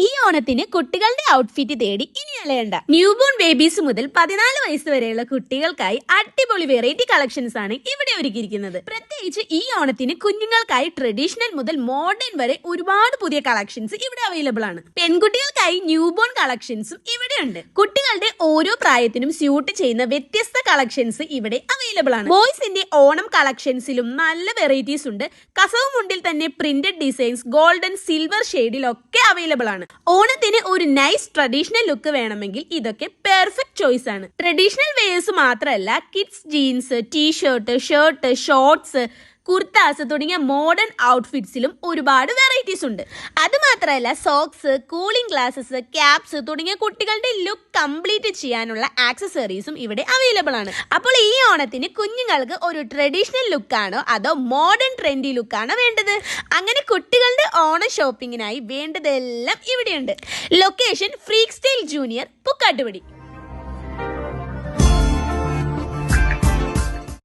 ഈ ഓണത്തിന് കുട്ടികളുടെ ഔട്ട്ഫിറ്റ് തേടി ഇനി അലയണ്ട. ന്യൂബോൺ ബേബീസ് മുതൽ 14 വയസ്സ് വരെയുള്ള കുട്ടികൾക്കായി അടിപൊളി വെറൈറ്റി കളക്ഷൻസ് ആണ് ഇവിടെ ഒരുക്കിയിരിക്കുന്നത്. പ്രത്യേകിച്ച് ഈ ഓണത്തിന് കുഞ്ഞുങ്ങൾക്കായി ട്രഡീഷണൽ മുതൽ മോഡേൺ വരെ ഒരുപാട് പുതിയ കളക്ഷൻസ് ഇവിടെ അവൈലബിൾ ആണ്. പെൺകുട്ടികൾക്കായി ന്യൂബോൺ കളക്ഷൻസും ഇവിടെ ഉണ്ട്. കുട്ടികളുടെ ഓരോ പ്രായത്തിനും സ്യൂട്ട് ചെയ്യുന്ന വ്യത്യസ്ത കളക്ഷൻസ് ഇവിടെ അവൈലബിൾ ആണ്. ബോയ്സിന്റെ ഓണം കളക്ഷൻസിലും നല്ല വെറൈറ്റീസ് ഉണ്ട്. കസവ് മുണ്ടിൽ തന്നെ പ്രിന്റഡ് ഡിസൈൻസ് ഗോൾഡൻ സിൽവർ ഷെയ്ഡിലൊക്കെ അവൈലബിൾ ആണ്. ഓണത്തിന് ഒരു നൈസ് ട്രഡീഷണൽ ലുക്ക് വേണമെങ്കിൽ ഇതൊക്കെ പെർഫെക്റ്റ് ചോയ്സ് ആണ്. ട്രഡീഷണൽ വെയേഴ്സ് മാത്രമല്ല, kids jeans, T-shirt, shirt, shorts, kurtas തുടങ്ങിയ മോഡേൺ ഔട്ട്ഫിറ്റ്സിലും ഒരുപാട് വെറൈറ്റീസ് ഉണ്ട്. അത് മാത്രമല്ല, സോക്സ്, കൂളിംഗ് ഗ്ലാസസ്, ക്യാപ്സ് തുടങ്ങിയ കുട്ടികളുടെ ലുക്ക് കംപ്ലീറ്റ് ചെയ്യാനുള്ള ആക്സസറീസും ഇവിടെ അവൈലബിൾ ആണ്. അപ്പോൾ ഈ ഓണത്തിന് കുഞ്ഞുങ്ങൾക്ക് ഒരു ട്രഡീഷണൽ ലുക്കാണോ അതോ മോഡേൺ ട്രെൻഡി ലുക്കാണോ വേണ്ടത്? അങ്ങനെ കുട്ടികളുടെ ഓണ ഷോപ്പിങ്ങിനായി വേണ്ടതെല്ലാം ഇവിടെയുണ്ട്. Location freak style junior, Pookkattupadi.